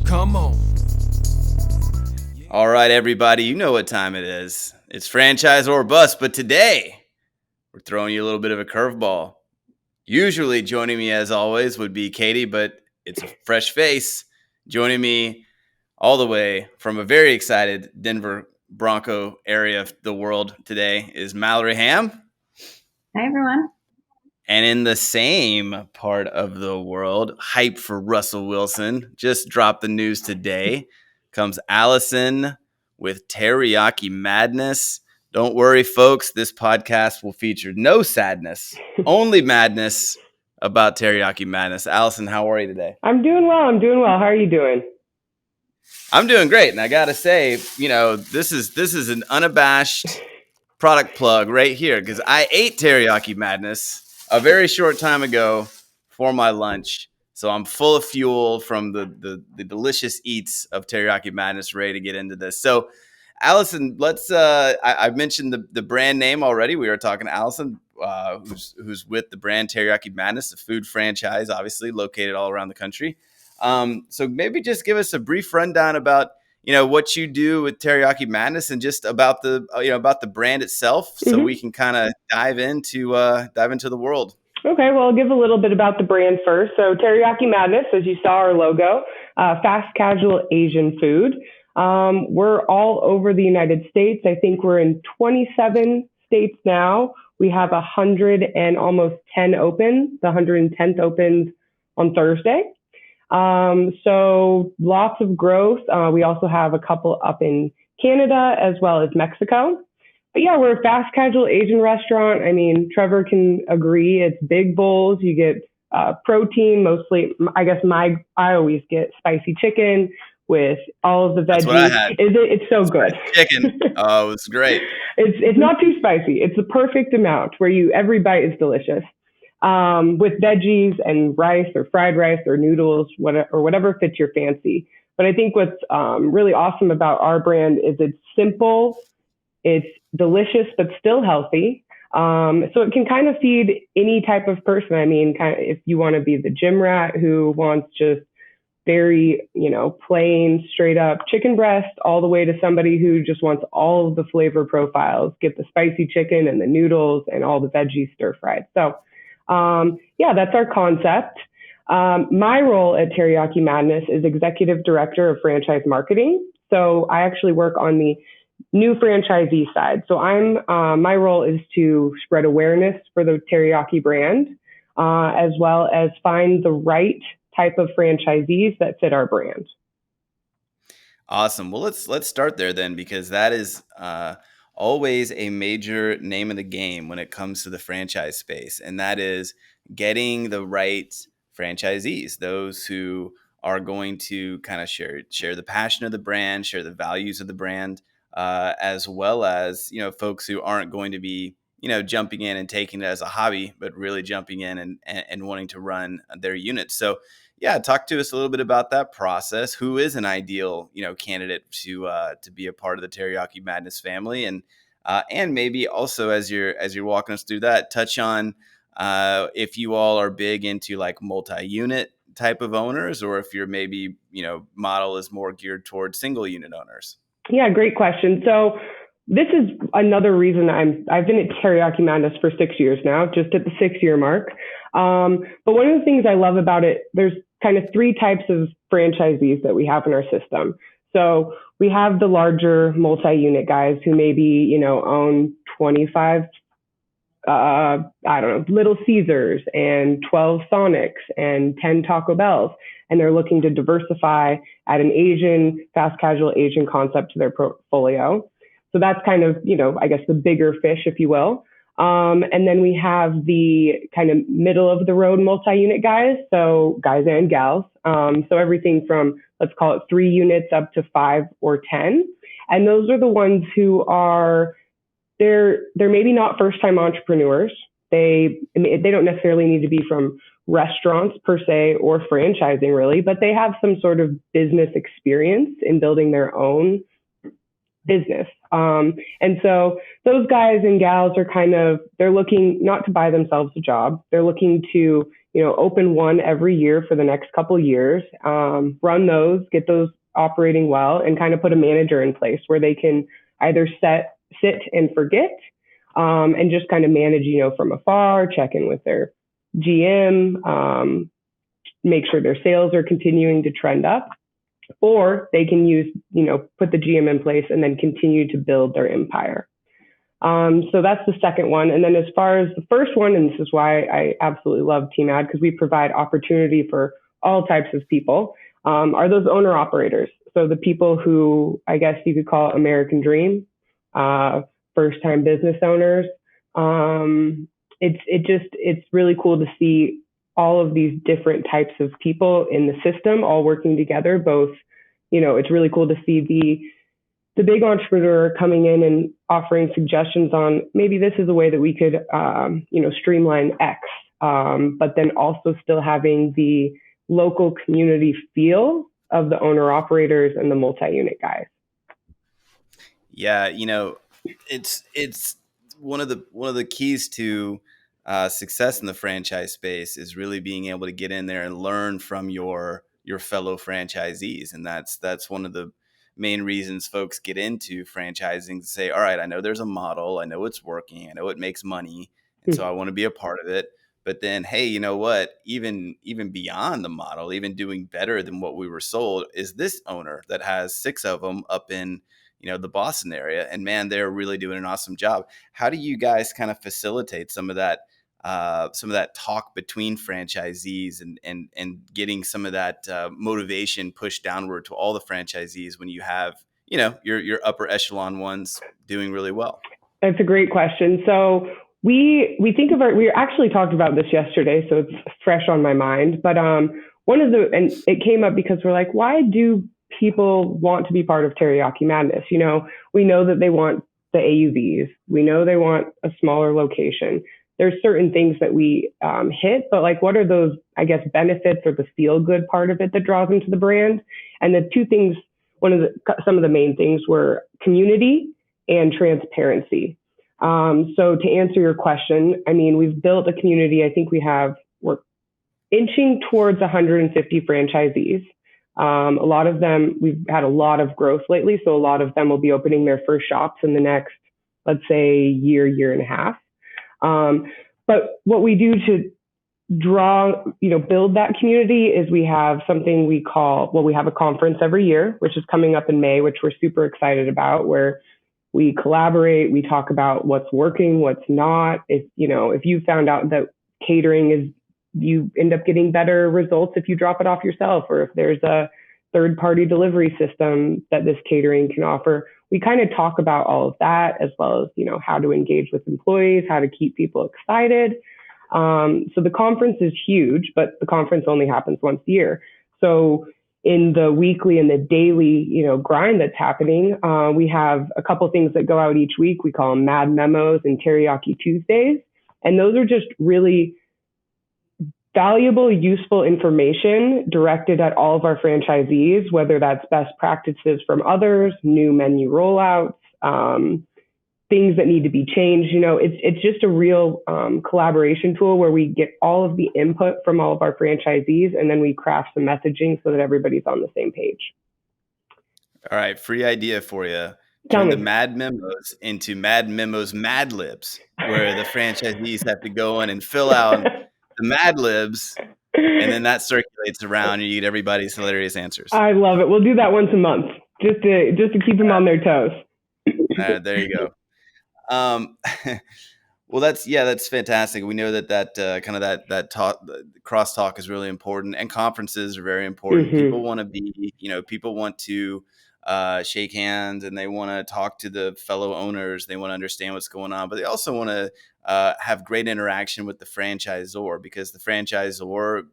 Come on. All right, everybody, you know what time it is. It's Franchise or Bust, but today we're throwing you a little bit of a curveball. Usually joining me, as always, would be Katie, but it's a fresh face. Joining me all the way from a very excited Denver Bronco area of the world today is Mallory Ham. Hi, everyone. And in the same part of the world, hype for Russell Wilson, just dropped the news today, comes Alison with Teriyaki Madness. Don't worry, folks. This podcast will feature no sadness, only madness about Teriyaki Madness. Alison, how are you today? I'm doing well. How are you doing? I'm doing great. And I got to say, this is an unabashed product plug right here because I ate Teriyaki Madness a very short time ago for my lunch. So I'm full of fuel from the delicious eats of Teriyaki Madness, ready to get into this. So, Alison, let's I mentioned the brand name already. We were talking to Alison, who's with the brand Teriyaki Madness, a food franchise, obviously located all around the country. So maybe just give us a brief rundown about what you do with Teriyaki Madness and just about the brand itself, so we can kind of dive into the world. Okay, well, I'll give a little bit about the brand first. So Teriyaki Madness, as you saw our logo, fast casual Asian food. We're all over the United States. I think we're in 27 states now. We have 110 open. The 110th opens on Thursday. So lots of growth. We also have a couple up in Canada as well as Mexico. But yeah, we're a fast casual Asian restaurant. I mean, Trevor can agree. It's big bowls. You get protein, mostly. I guess I always get spicy chicken with all of the veggies. That's what I had. It's so good. Chicken. Oh, it's great. It's not too spicy. It's the perfect amount where every bite is delicious. With veggies and rice or fried rice or noodles, whatever fits your fancy. But I think what's really awesome about our brand is it's simple, it's delicious, but still healthy. So it can kind of feed any type of person. I mean, kind of if you want to be the gym rat who wants just very, plain, straight up chicken breast, all the way to somebody who just wants all of the flavor profiles, get the spicy chicken and the noodles and all the veggies stir fried. So that's our concept. My role at Teriyaki Madness is Executive Director of Franchise Marketing. So I actually work on the new franchisee side. So my role is to spread awareness for the Teriyaki brand, as well as find the right type of franchisees that fit our brand. Awesome. Well, let's start there then, because that is always a major name of the game when it comes to the franchise space, and that is getting the right franchisees, those who are going to kind of share the passion of the brand, share the values of the brand, as well as folks who aren't going to be jumping in and taking it as a hobby, but really jumping in and wanting to run their unit. So yeah, talk to us a little bit about that process. Who is an ideal, candidate to be a part of the Teriyaki Madness family, and maybe also as you're walking us through that, touch on if you all are big into like multi-unit type of owners, or if your maybe model is more geared towards single unit owners. Yeah, great question. So this is another reason I've been at Teriyaki Madness for 6 years now, just at the 6-year mark. But one of the things I love about it, there's kind of 3 types of franchisees that we have in our system. So we have the larger multi-unit guys who maybe, own 25, Little Caesars and 12 Sonics and 10 Taco Bells. And they're looking to diversify, add an fast casual Asian concept to their portfolio. So that's kind of, I guess the bigger fish, if you will. And then we have the kind of middle of the road multi-unit guys. So guys and gals. So everything from, let's call it 3 units up to 5 or 10. And those are the ones who are, they're maybe not first time entrepreneurs. They don't necessarily need to be from restaurants per se or franchising really, but they have some sort of business experience in building their own business. And so those guys and gals are they're looking not to buy themselves a job. They're looking to open one every year for the next couple of years, run those, get those operating well, and kind of put a manager in place where they can either sit and forget, and just kind of manage, from afar, check in with their GM, make sure their sales are continuing to trend up, or they can put the GM in place and then continue to build their empire. So that's the second one. And then as far as the first one, and this is why I absolutely love Team Ad, because we provide opportunity for all types of people, are those owner operators. So the people who, I guess you could call American Dream, first time business owners. It's really cool to see all of these different types of people in the system all working together. Both, it's really cool to see the big entrepreneur coming in and offering suggestions on maybe this is a way that we could, streamline X, but then also still having the local community feel of the owner operators and the multi-unit guys. Yeah, it's one of the keys to success in the franchise space is really being able to get in there and learn from your fellow franchisees, and that's one of the main reasons folks get into franchising, to say, all right, I know there's a model, I know it's working, I know it makes money, and so I want to be a part of it. But then, hey, you know what? Even beyond the model, even doing better than what we were sold, is this owner that has 6 of them up in the Boston area, and man, they're really doing an awesome job. How do you guys kind of facilitate some of that talk between franchisees and getting some of that motivation pushed downward to all the franchisees when you have, your upper echelon ones doing really well? That's a great question. So we think of we actually talked about this yesterday, so it's fresh on my mind. But and it came up because we're like, why do people want to be part of Teriyaki Madness? We know that they want the AUVs. We know they want a smaller location. There's certain things that we hit, but like, what are those, I guess, benefits or the feel good part of it that draws them to the brand? And the two things, some of the main things were community and transparency. So to answer your question, I mean, we've built a community. I think we're inching towards 150 franchisees. A lot of them, we've had a lot of growth lately. So a lot of them will be opening their first shops in the next, let's say, year and a half. But what we do to build that community is we have something we have a conference every year, which is coming up in May, which we're super excited about, where we collaborate, we talk about what's working, what's not. If you found out that catering you end up getting better results if you drop it off yourself, or if there's a third-party delivery system that this catering can offer. We kind of talk about all of that, as well as, how to engage with employees, how to keep people excited. So the conference is huge, but the conference only happens once a year. So in the weekly and the daily, grind that's happening, we have a couple things that go out each week. We call them Mad Memos and Teriyaki Tuesdays. And those are just really valuable, useful information directed at all of our franchisees, whether that's best practices from others, new menu rollouts, things that need to be changed. It's just a real collaboration tool where we get all of the input from all of our franchisees, and then we craft some messaging so that everybody's on the same page. All right, free idea for you. Turn the Mad Memos into Mad Memos Mad Libs, where the franchisees have to go in and fill out the Mad Libs, and then that circulates around and you get everybody's hilarious answers. I love it. We'll do that once a month just to keep them on their toes. There you go. Well, that's fantastic. We know that kind of that talk, crosstalk is really important, and conferences are very important. Mm-hmm. People want to shake hands, and they want to talk to the fellow owners. They want to understand what's going on, but they also want to have great interaction with the franchisor, because the franchisor,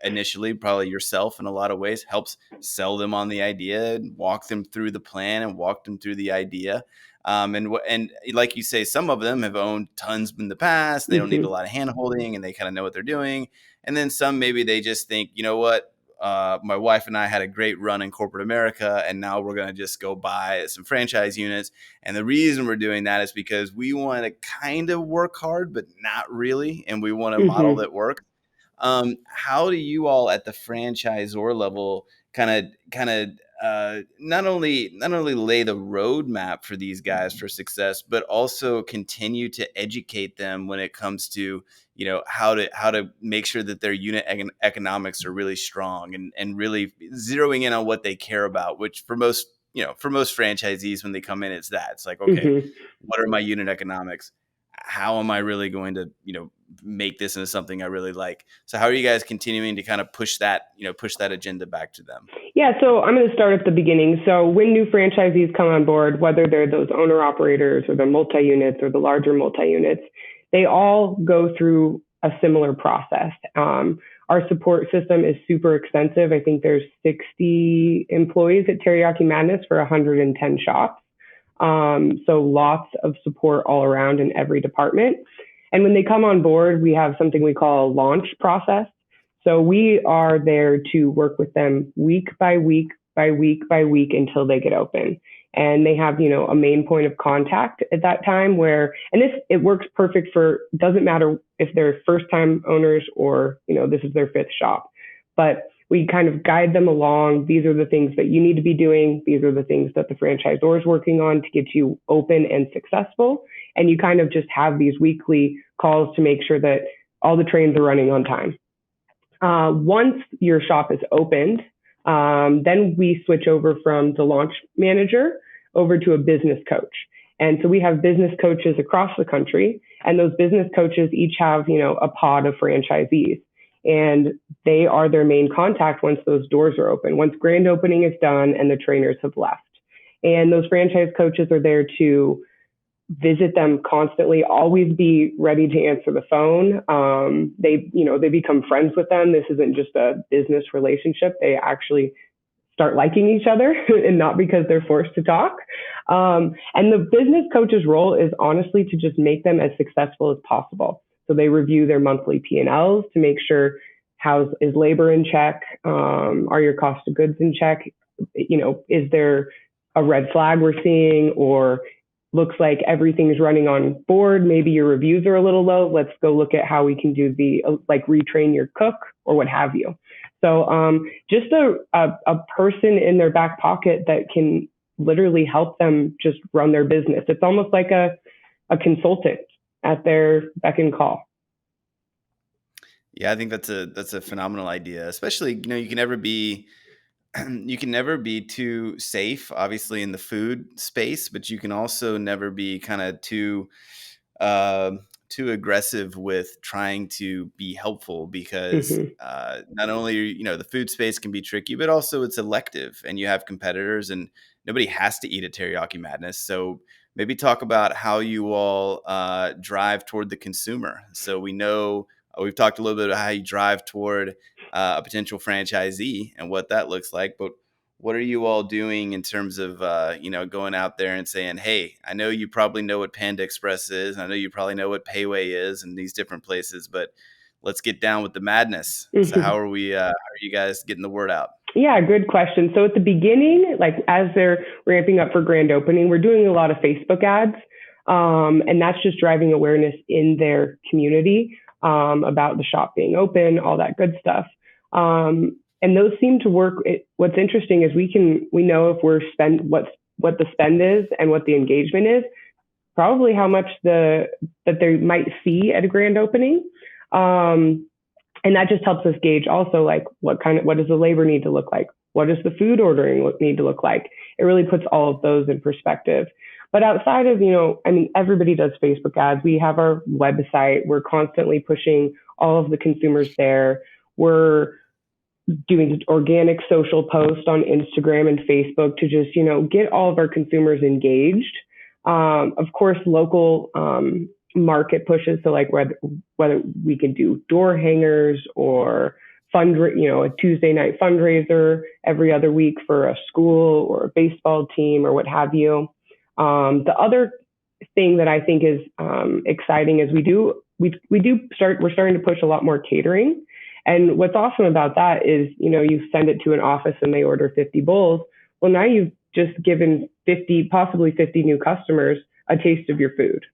initially, probably yourself in a lot of ways, helps sell them on the idea and walk them through the plan and walk them through the idea. And like you say, some of them have owned tons in the past. They don't need a lot of hand holding, and they kind of know what they're doing. And then some, maybe they just think, you know what? My wife and I had a great run in corporate America, and now we're going to just go buy some franchise units. And the reason we're doing that is because we want to kind of work hard, but not really. And we want a model that works. How do you all at the franchisor level not only lay the roadmap for these guys for success, but also continue to educate them when it comes to, how to make sure that their unit economics are really strong, and really zeroing in on what they care about, which for most franchisees, when they come in, it's like, okay, what are my unit economics? How am I really going to, make this into something I really like? So how are you guys continuing to kind of push that agenda back to them? Yeah, so I'm going to start at the beginning. So when new franchisees come on board, whether they're those owner operators or the multi-units or the larger multi-units, they all go through a similar process. Our support system is super extensive. I think there's 60 employees at Teriyaki Madness for 110 shops. So lots of support all around in every department. And when they come on board, we have something we call a launch process. So we are there to work with them week by week by week by week until they get open. And they have, a main point of contact at that time and it works perfect doesn't matter if they're first time owners or, this is their fifth shop, but we kind of guide them along. These are the things that you need to be doing. These are the things that the franchisor is working on to get you open and successful. And you kind of just have these weekly calls to make sure that all the trains are running on time. Once your shop is opened, then we switch over from the launch manager over to a business coach. And so we have business coaches across the country, and those business coaches each have, a pod of franchisees. And they are their main contact once those doors are open, once grand opening is done and the trainers have left. And those franchise coaches are there to visit them constantly, always be ready to answer the phone. They become friends with them. This isn't just a business relationship. They actually start liking each other, and not because they're forced to talk. And the business coach's role is honestly to just make them as successful as possible. So they review their monthly P&Ls to make sure is labor in check? Are your cost of goods in check? Is there a red flag we're seeing, or looks like everything's running on board? Maybe your reviews are a little low. Let's go look at how we can do retrain your cook or what have you. So just a person in their back pocket that can literally help them just run their business. It's almost like a consultant at their beck and call. Yeah, I think that's a phenomenal idea, especially, you can never be too safe, obviously, in the food space, but you can also never be kind of too aggressive with trying to be helpful, because not only, the food space can be tricky, but also it's elective, and you have competitors, and nobody has to eat at Teriyaki Madness. So maybe talk about how you all drive toward the consumer. So we know we've talked a little bit about how you drive toward a potential franchisee and what that looks like, but what are you all doing in terms of, going out there and saying, hey, I know you probably know what Panda Express is. I know you probably know what Payway is and these different places, but let's get down with the madness. So how are you guys getting the word out? Yeah, good question. So at the beginning, as they're ramping up for grand opening, we're doing a lot of Facebook ads. And that's just driving awareness in their community about the shop being open, all that good stuff. And those seem to work. What's interesting is we know if what the spend is and what the engagement is, probably how much that they might see at a grand opening. And that just helps us gauge also, what does the labor need to look like? What does the food ordering need to look like? It really puts all of those in perspective. But outside of, everybody does Facebook ads. We have our website. We're constantly pushing all of the consumers there. We're doing organic social posts on Instagram and Facebook to just, get all of our consumers engaged. Of course, local market pushes. So whether we can do door hangers or a Tuesday night fundraiser every other week for a school or a baseball team or what have you. The other thing that I think is exciting is we're starting to push a lot more catering. And what's awesome about that is, you send it to an office and they order 50 bowls. Well, now you've just given possibly 50 new customers a taste of your food.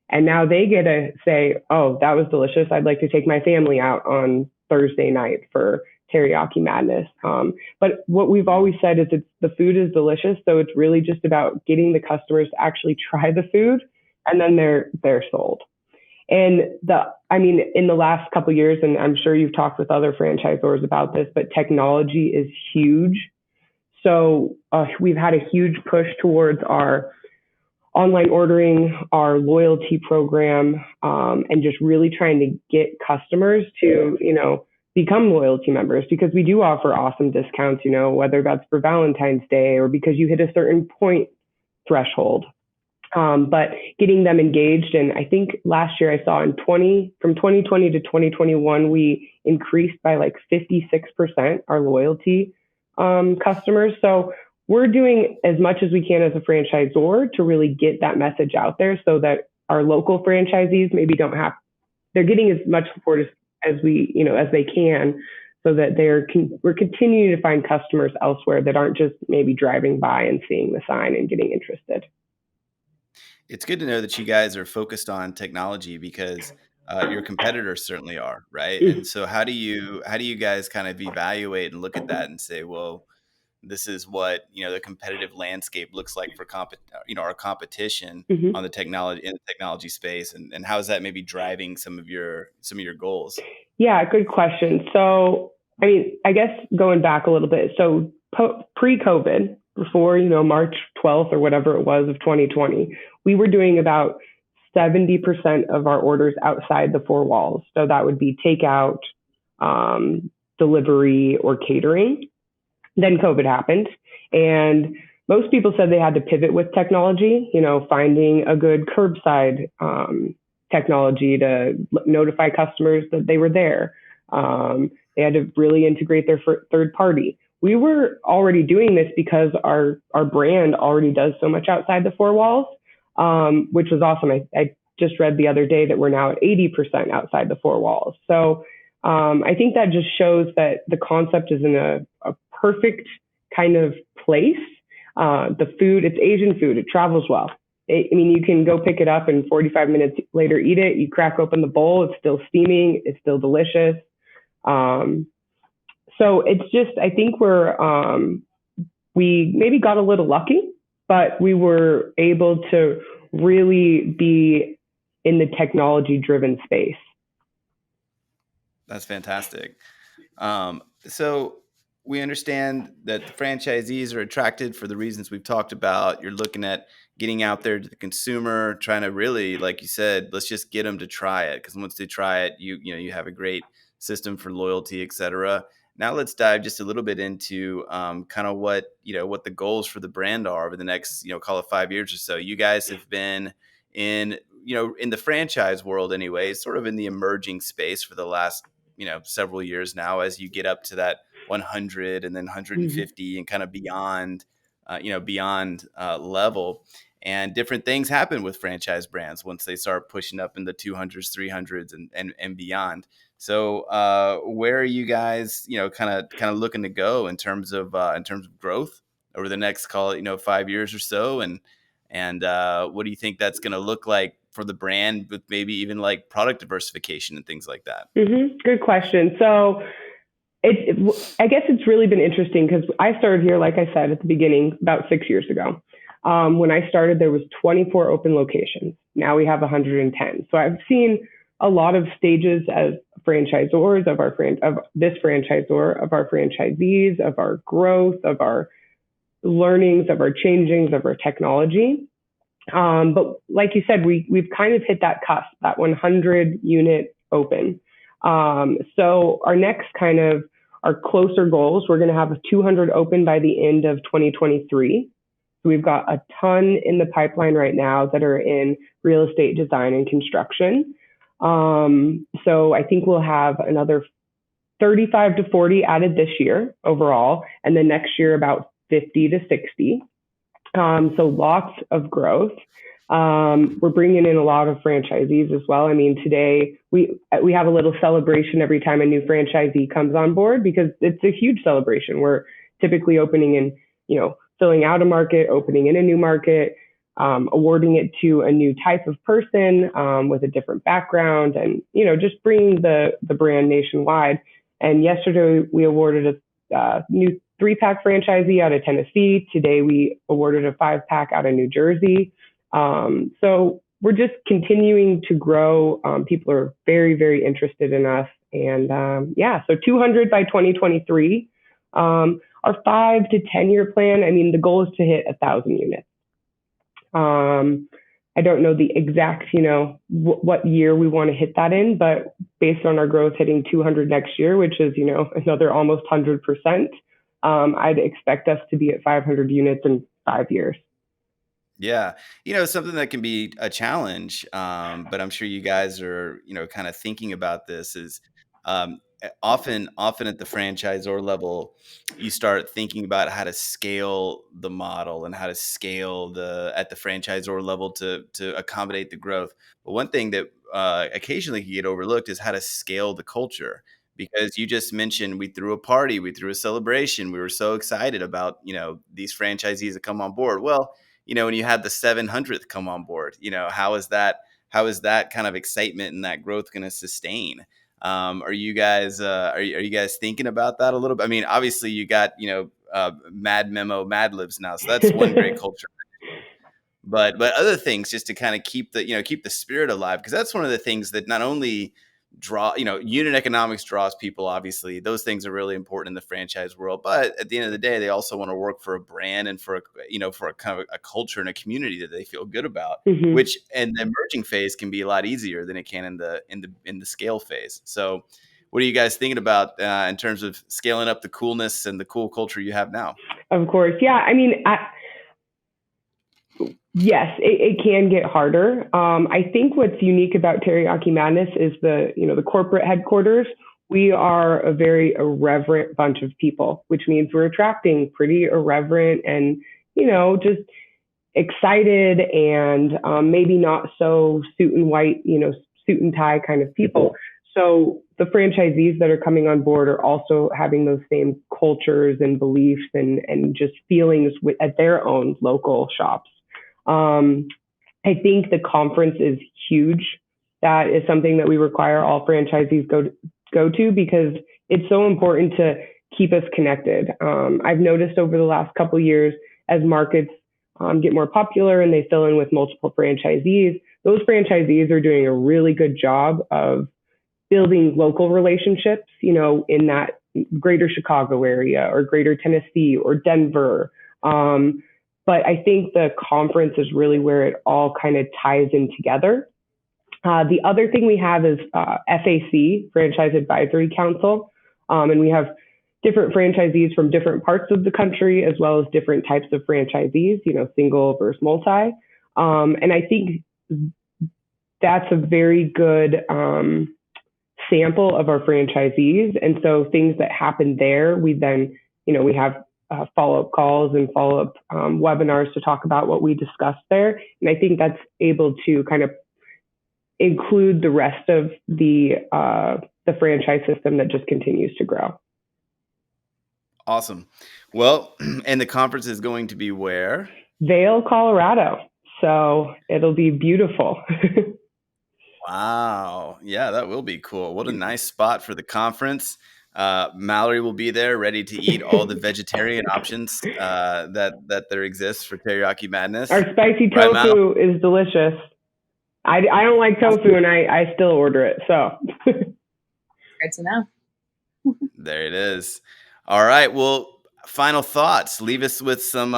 And now they get to say, oh, that was delicious. I'd like to take my family out on Thursday night for Teriyaki Madness. But what we've always said is the food is delicious, so it's really just about getting the customers to actually try the food, and then they're sold. And in the last couple of years, and I'm sure you've talked with other franchisors about this, but technology is huge. So we've had a huge push towards our online ordering, our loyalty program, and just really trying to get customers to, become loyalty members, because we do offer awesome discounts, whether that's for Valentine's Day or because you hit a certain point threshold. But getting them engaged. And I think last year I saw from 2020 to 2021, we increased by like 56% our loyalty customers. So we're doing as much as we can as a franchisor to really get that message out there, so that our local franchisees maybe they're getting as much support as they can, so that we're continuing to find customers elsewhere that aren't just maybe driving by and seeing the sign and getting interested. It's good to know that you guys are focused on technology, because your competitors certainly are, right? And so how do you guys kind of evaluate and look at that and say, well, this is what the competitive landscape looks like for our competition Mm-hmm. on the technology space, and how is that maybe driving some of your goals? Yeah, good question. So I guess going back a little bit, so pre-COVID, before March 12th or whatever it was of 2020, we were doing about 70% of our orders outside the four walls. So that would be takeout, delivery, or catering. Then COVID happened, and most people said they had to pivot with technology, finding a good curbside technology to notify customers that they were there. They had to really integrate their third party. We were already doing this because our brand already does so much outside the four walls, which was awesome. I just read the other day that we're now at 80% outside the four walls. So I think that just shows that the concept is in a perfect kind of place. The food, it's Asian food. It travels well. You can go pick it up and 45 minutes later eat it. You crack open the bowl. It's still steaming. It's still delicious. So it's just, I think we maybe got a little lucky, but we were able to really be in the technology-driven space. That's fantastic. So we understand that the franchisees are attracted for the reasons we've talked about. You're looking at getting out there to the consumer, trying to really, like you said, let's just get them to try it, because once they try it, you have a great system for loyalty, et cetera. Now let's dive just a little bit into kind of what the goals for the brand are over the next, call it 5 years or so. You guys have been in the franchise world anyway, sort of in the emerging space for the last, several years now, as you get up to that 100 and then 150 and kind of beyond level. And different things happen with franchise brands once they start pushing up in the 200s, 300s and beyond. So where are you guys, kind of looking to go in terms of growth over the next, call it, 5 years or so? And what do you think that's going to look like for the brand, with maybe even like product diversification and things like that? Mm-hmm. Good question. So I guess it's really been interesting, because I started here, like I said at the beginning, about 6 years ago. When I started, there was 24 open locations. Now we have 110. So I've seen a lot of stages as franchisors of this franchisor, of our franchisees, of our growth, of our learnings, of our changings, of our technology. But like you said, we've kind of hit that cusp, that 100 unit open. So our next our closer goals, we're going to have a 200 open by the end of 2023. So we've got a ton in the pipeline right now that are in real estate design and construction. So I think we'll have another 35 to 40 added this year overall, and then next year about 50 to 60. So lots of growth. We're bringing in a lot of franchisees as well. Today we have a little celebration every time a new franchisee comes on board, because it's a huge celebration. We're typically opening in, filling out a market, opening in a new market, awarding it to a new type of person with a different background, and just bringing the brand nationwide. And yesterday we awarded a new 3-pack franchisee out of Tennessee. Today we awarded a 5-pack out of New Jersey. So we're just continuing to grow. People are very, very interested in us. And so 200 by 2023. Our 5 to 10-year plan, I mean, the goal is to hit 1,000 units. I don't know the exact, what year we want to hit that in, but based on our growth hitting 200 next year, which is, another almost 100%, I'd expect us to be at 500 units in 5 years. Yeah. Something that can be a challenge, but I'm sure you guys are, kind of thinking about this is often at the franchisor level, you start thinking about how to scale the model and how to scale at the franchisor level to accommodate the growth. But one thing that occasionally can get overlooked is how to scale the culture. Because you just mentioned we threw a party, we threw a celebration. We were so excited about, these franchisees that come on board. Well, when you had the 700th come on board, how is that kind of excitement and that growth going to sustain? Are you guys thinking about that a little bit? I mean, obviously you got, Mad Libs now. So that's one great culture. But other things just to kind of keep the spirit alive, because that's one of the things that not only unit economics draws people. Obviously, those things are really important in the franchise world. But at the end of the day, they also want to work for a brand and for a kind of a culture and a community that they feel good about. Mm-hmm. Which in the emerging phase can be a lot easier than it can in the scale phase. So, what are you guys thinking about in terms of scaling up the coolness and the cool culture you have now? Of course, yeah. I mean, yes, it can get harder. I think what's unique about Teriyaki Madness is the corporate headquarters. We are a very irreverent bunch of people, which means we're attracting pretty irreverent and, just excited and maybe not so suit and white, suit and tie kind of people. So the franchisees that are coming on board are also having those same cultures and beliefs and just feelings at their own local shops. I think the conference is huge. That is something that we require all franchisees go to because it's so important to keep us connected. I've noticed over the last couple of years as markets get more popular and they fill in with multiple franchisees, those franchisees are doing a really good job of building local relationships, in that greater Chicago area or greater Tennessee or Denver. But I think the conference is really where it all kind of ties in together. The other thing we have is FAC, Franchise Advisory Council. And we have different franchisees from different parts of the country, as well as different types of franchisees, single versus multi. And I think that's a very good sample of our franchisees. And so things that happen there, we then, we have follow-up calls and follow-up webinars to talk about what we discussed there. And I think that's able to kind of include the rest of the franchise system that just continues to grow. Awesome. Well, and the conference is going to be where? Vail, Colorado. So it'll be beautiful. Wow. Yeah, that will be cool. What a nice spot for the conference. Mallory will be there ready to eat all the vegetarian options that there exists for Teriyaki Madness. Our spicy tofu is delicious. I don't like tofu and I still order it. So good to know. There it is. All right. Well, final thoughts. Leave us with some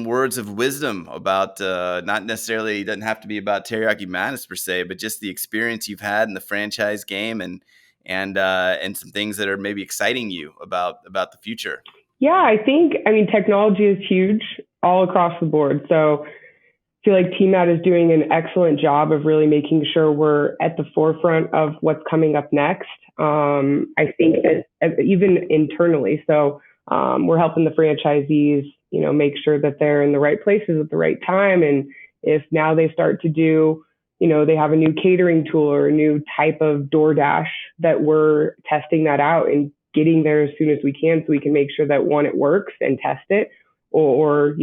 words of wisdom about not necessarily, it doesn't have to be about Teriyaki Madness per se, but just the experience you've had in the franchise game and some things that are maybe exciting you about the future. Yeah, I mean, technology is huge all across the board. So I feel like TMAT is doing an excellent job of really making sure we're at the forefront of what's coming up next. I think that even internally. So we're helping the franchisees, make sure that they're in the right places at the right time. And if now they start to do, they have a new catering tool or a new type of DoorDash, that we're testing that out and getting there as soon as we can, so we can make sure that one, it works and test it, or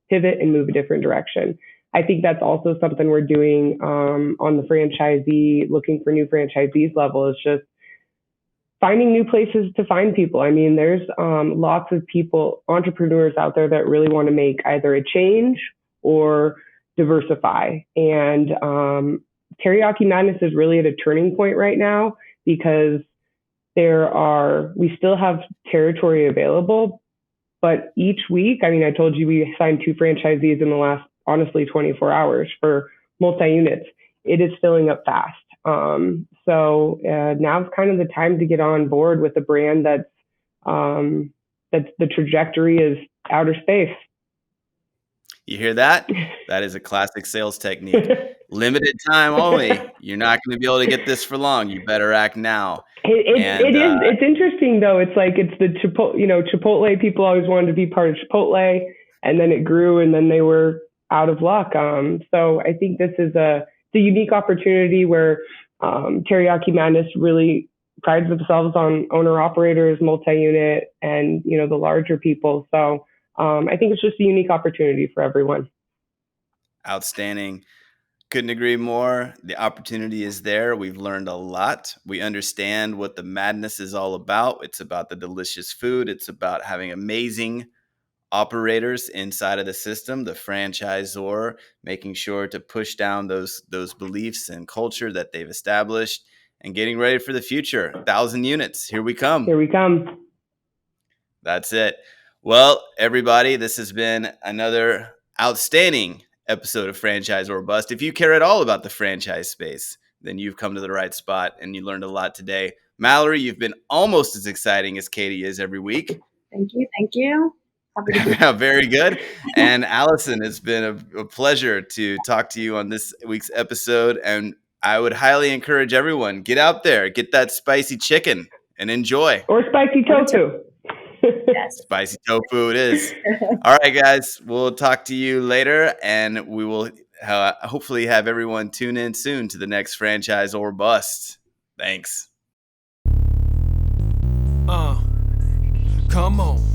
pivot and move a different direction. I think that's also something we're doing on the franchisee, looking for new franchisees level, is just finding new places to find people. I mean, there's lots of people, entrepreneurs out there that really want to make either a change or diversify. And Teriyaki Madness is really at a turning point right now because we still have territory available, but each week, I mean, I told you we signed 2 franchisees in the last, honestly, 24 hours for multi-units. It is filling up fast. So now's kind of the time to get on board with a brand that's the trajectory is outer space. You hear that? That is a classic sales technique. Limited time only. You're not going to be able to get this for long. You better act now. It's interesting though. It's like it's the Chipotle. People always wanted to be part of Chipotle, and then it grew, and then they were out of luck. So I think this is a unique opportunity where Teriyaki Madness really prides themselves on owner operators, multi-unit, and the larger people. So I think it's just a unique opportunity for everyone. Outstanding. Couldn't agree more. The opportunity is there. We've learned a lot. We understand what the madness is all about. It's about the delicious food. It's about having amazing operators inside of the system, the franchisor, making sure to push down those beliefs and culture that they've established and getting ready for the future. 1,000 units. Here we come. Here we come. That's it. Well, everybody, this has been another outstanding episode of FranchisOR Bust. If you care at all about the franchise space, then you've come to the right spot and you learned a lot today. Mallory, you've been almost as exciting as Katie is every week. Thank you. Very good. And Alison, it's been a pleasure to talk to you on this week's episode. And I would highly encourage everyone, get out there, get that spicy chicken and enjoy. Or spicy tofu. Yes. Spicy tofu it is. All right, guys, we'll talk to you later, and we will hopefully have everyone tune in soon to the next FranchisOR Bust. Thanks. Come on.